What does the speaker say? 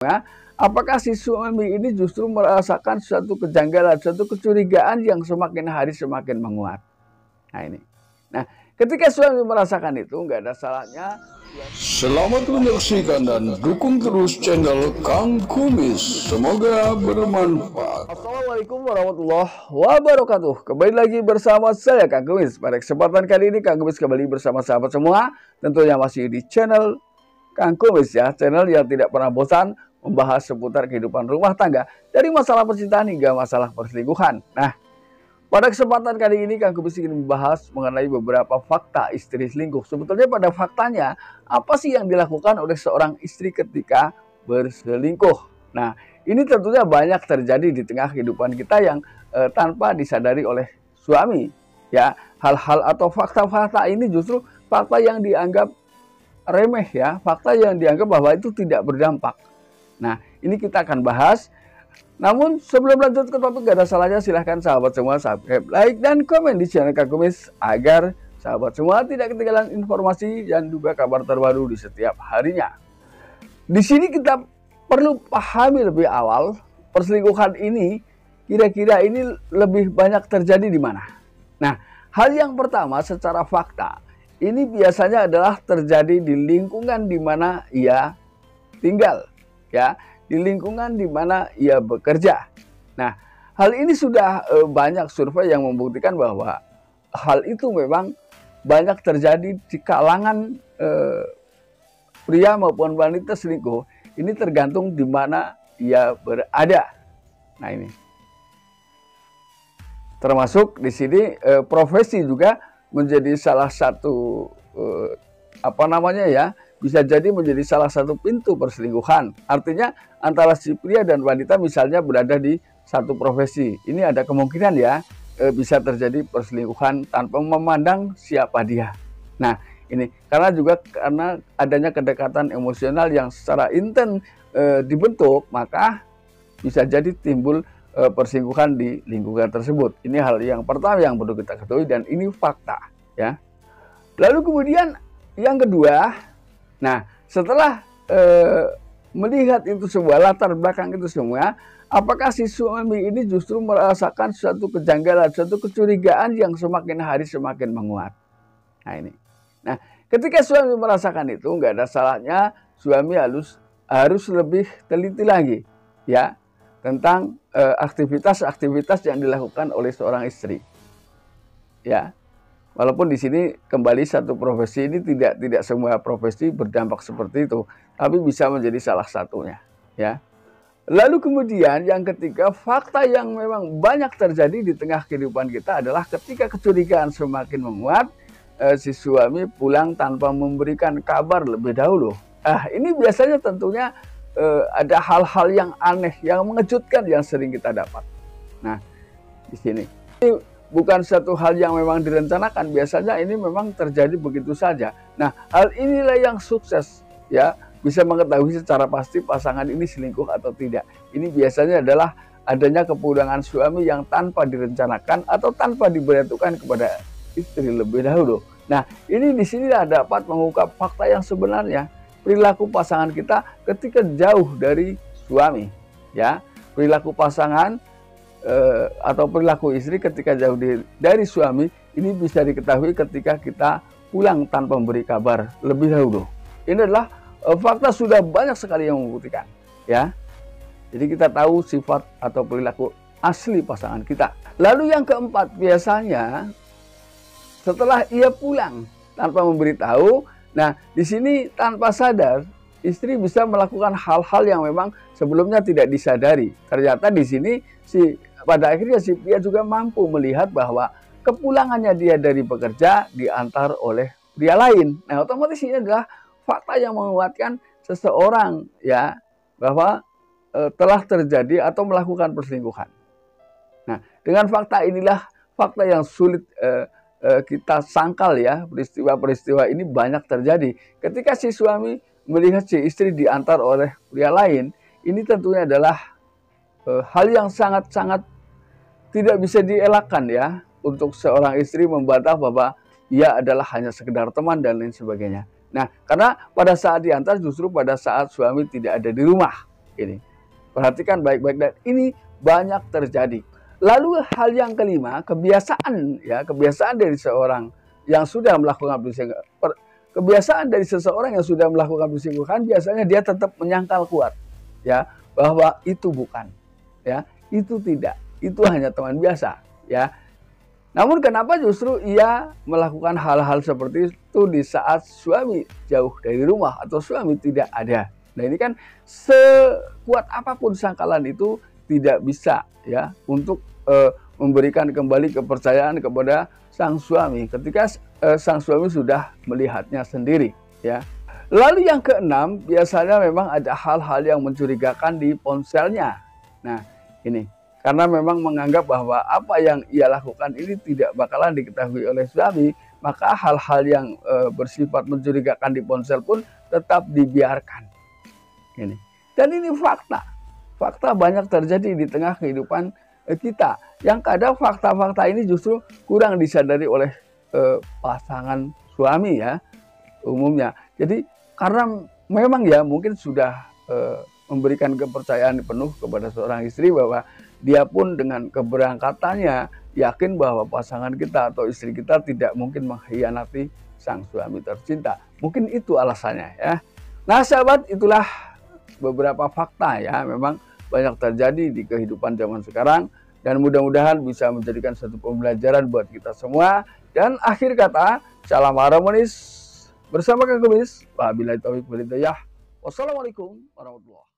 Ya, apakah si suami ini justru merasakan suatu kejanggalan, suatu kecurigaan yang semakin hari semakin menguat. Nah ini. Nah, ketika suami merasakan itu, nggak ada salahnya. Selamat menyaksikan dan dukung terus channel Kang Kumis. Semoga bermanfaat. Assalamualaikum warahmatullahi wabarakatuh. Kembali lagi bersama saya Kang Kumis. Pada kesempatan kali ini Kang Kumis kembali bersama sahabat semua. Tentunya masih di channel Kang Kumis ya. Channel yang tidak pernah bosan membahas seputar kehidupan rumah tangga. Dari masalah percintaan hingga masalah perselingkuhan. Nah, pada kesempatan kali ini Kang Kumis ingin membahas mengenai beberapa fakta istri selingkuh. Sebetulnya pada faktanya, apa sih yang dilakukan oleh seorang istri ketika berselingkuh? Nah, ini tentunya banyak terjadi di tengah kehidupan kita yang tanpa disadari oleh suami. Ya, hal-hal atau fakta-fakta ini justru fakta yang dianggap remeh ya, fakta yang dianggap bahwa itu tidak berdampak. Nah, ini kita akan bahas. Namun sebelum lanjut ke topik, gak ada salahnya silahkan sahabat semua subscribe, like, dan komen di channel Kang Kumis agar sahabat semua tidak ketinggalan informasi dan juga kabar terbaru di setiap harinya. Di sini kita perlu pahami lebih awal perselingkuhan ini kira-kira ini lebih banyak terjadi di mana. Nah, hal yang pertama secara fakta ini biasanya adalah terjadi di lingkungan di mana ia tinggal, ya, di lingkungan di mana ia bekerja. Nah, hal ini sudah banyak survei yang membuktikan bahwa hal itu memang banyak terjadi di kalangan pria maupun wanita selingkuh. Ini tergantung di mana ia berada. Nah, ini termasuk di sini profesi juga menjadi salah satu bisa jadi menjadi salah satu pintu perselingkuhan. Artinya antara si pria dan wanita misalnya berada di satu profesi. Ini ada kemungkinan ya bisa terjadi perselingkuhan tanpa memandang siapa dia. Nah, ini karena adanya kedekatan emosional yang secara intens dibentuk, maka bisa jadi timbul perselingkuhan di lingkungan tersebut. Ini hal yang pertama yang perlu kita ketahui dan ini fakta ya. Lalu kemudian yang kedua, nah setelah melihat itu semua, latar belakang itu semua, apakah si suami ini justru merasakan suatu kejanggalan, suatu kecurigaan yang semakin hari semakin menguat. Nah ini. Nah, ketika suami merasakan itu, nggak ada salahnya suami harus lebih teliti lagi ya tentang aktivitas-aktivitas yang dilakukan oleh seorang istri. Ya. Walaupun di sini kembali satu profesi ini tidak semua profesi berdampak seperti itu, tapi bisa menjadi salah satunya, ya. Lalu kemudian yang ketiga, fakta yang memang banyak terjadi di tengah kehidupan kita adalah ketika kecurigaan semakin menguat, si suami pulang tanpa memberikan kabar lebih dahulu. Ini biasanya tentunya ada hal-hal yang aneh, yang mengejutkan yang sering kita dapat. Nah, di sini. Bukan satu hal yang memang direncanakan, biasanya ini memang terjadi begitu saja. Nah, hal inilah yang sukses ya, bisa mengetahui secara pasti pasangan ini selingkuh atau tidak. Ini biasanya adalah adanya kepulangan suami yang tanpa direncanakan atau tanpa diberitahukan kepada istri lebih dahulu. Nah, ini di sinilah dapat mengungkap fakta yang sebenarnya perilaku pasangan kita ketika jauh dari suami ya. Perilaku pasangan atau perilaku istri ketika jauh dari suami ini bisa diketahui ketika kita pulang tanpa memberi kabar lebih dahulu. Ini adalah fakta sudah banyak sekali yang membuktikan ya. Jadi kita tahu sifat atau perilaku asli pasangan kita. Lalu yang keempat, biasanya setelah ia pulang tanpa memberitahu, nah di sini tanpa sadar istri bisa melakukan hal-hal yang memang sebelumnya tidak disadari. Ternyata di sini pada akhirnya si pria juga mampu melihat bahwa kepulangannya dia dari bekerja diantar oleh pria lain. Nah, otomatis ini adalah fakta yang menguatkan seseorang ya bahwa telah terjadi atau melakukan perselingkuhan. Nah, dengan fakta inilah fakta yang sulit kita sangkal ya, peristiwa-peristiwa ini banyak terjadi. Ketika si suami melihat si istri diantar oleh pria lain, ini tentunya adalah hal yang sangat-sangat tidak bisa dielakkan ya untuk seorang istri membantah bahwa ia adalah hanya sekedar teman dan lain sebagainya. Nah, karena pada saat diantar justru pada saat suami tidak ada di rumah. Ini perhatikan baik-baik, dan ini banyak terjadi. Lalu hal yang kelima, kebiasaan ya, kebiasaan dari seorang yang sudah melakukan perselingkuhan. Kebiasaan dari seseorang yang sudah melakukan perselingkuhan biasanya dia tetap menyangkal kuat ya bahwa itu bukan, ya itu tidak, itu hanya teman biasa ya. Namun kenapa justru ia melakukan hal-hal seperti itu di saat suami jauh dari rumah atau suami tidak ada? Nah ini kan sekuat apapun sangkalan itu tidak bisa ya untuk memberikan kembali kepercayaan kepada sang suami ketika sang suami sudah melihatnya sendiri ya. Lalu yang keenam, biasanya memang ada hal-hal yang mencurigakan di ponselnya. Nah ini karena memang menganggap bahwa apa yang ia lakukan ini tidak bakalan diketahui oleh suami, maka hal-hal yang bersifat mencurigakan di ponsel pun tetap dibiarkan. Ini. Dan ini fakta. Fakta banyak terjadi di tengah kehidupan kita. Yang kadang fakta-fakta ini justru kurang disadari oleh pasangan suami ya umumnya. Jadi karena memang ya mungkin sudah memberikan kepercayaan penuh kepada seorang istri bahwa dia pun dengan keberangkatannya yakin bahwa pasangan kita atau istri kita tidak mungkin mengkhianati sang suami tercinta. Mungkin itu alasannya ya. Nah sahabat, itulah beberapa fakta ya memang banyak terjadi di kehidupan zaman sekarang, dan mudah-mudahan bisa menjadikan satu pembelajaran buat kita semua. Dan akhir kata, salam harmonis bersama Kang Kumis. Wabillahi taufiq wal hidayah. Wassalamualaikum warahmatullahi wabarakatuh.